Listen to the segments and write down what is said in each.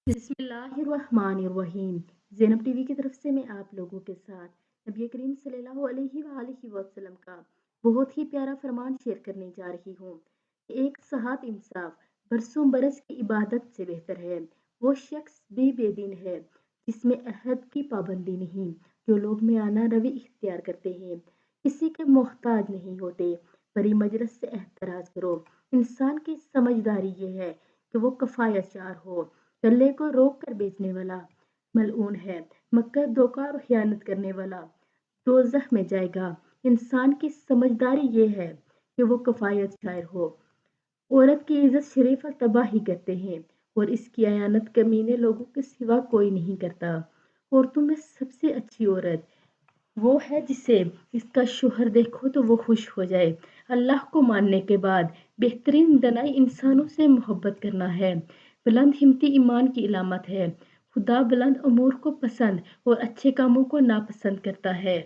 بسم اللہ الرحمن الرحیم۔ زینب ٹی وی کی طرف سے میں آپ لوگوں کے ساتھ نبی کریم صلی اللہ علیہ وآلہ وسلم کا بہت ہی پیارا فرمان شیئر کرنے جا رہی ہوں۔ ایک صحت انصاف برسوں برس کی عبادت سے بہتر ہے۔ وہ شخص بھی بے دین ہے جس میں عہد کی پابندی نہیں، جو لوگ میانہ روی اختیار کرتے ہیں، کسی کے محتاج نہیں ہوتے۔ بڑی مجلس سے احتراز کرو۔ انسان کی سمجھداری یہ ہے کہ وہ کفایت چار ہو۔ گلے کو روک کر بیچنے والا ملعون ہے، مکر دھوکہ اور خیانت کرنے والا دوزخ میں جائے گا۔ انسان کی سمجھداری یہ ہے کہ وہ کفایت شاعر ہو۔ عورت کی عزت شریف اور تباہی کرتے ہیں اور اس کی اعانت کمینے لوگوں کے سوا کوئی نہیں کرتا۔ عورتوں میں سب سے اچھی عورت وہ ہے جسے اس کا شوہر دیکھو تو وہ خوش ہو جائے۔ اللہ کو ماننے کے بعد بہترین دنائی انسانوں سے محبت کرنا ہے۔ بلند ہمتی ایمان کی علامت ہے۔ خدا بلند امور کو پسند اور اچھے کاموں کو ناپسند کرتا ہے۔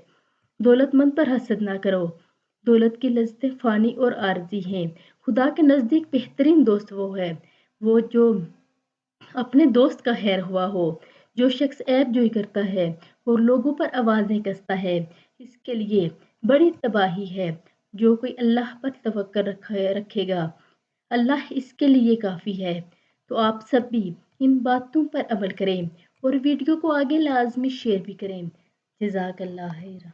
دولت مند پر حسد نہ کرو۔ دولت کی لذتیں فانی اور عارضی ہیں۔ خدا کے نزدیک بہترین دوست وہ ہے وہ جو اپنے دوست کا خیر ہوا ہو۔ جو شخص عیب جوئی کرتا ہے اور لوگوں پر آوازیں کستا ہے، اس کے لیے بڑی تباہی ہے۔ جو کوئی اللہ پر توکل رکھے گا، اللہ اس کے لیے کافی ہے۔ تو آپ سب بھی ان باتوں پر عمل کریں اور ویڈیو کو آگے لازمی شیئر بھی کریں۔ جزاک اللہ خیر۔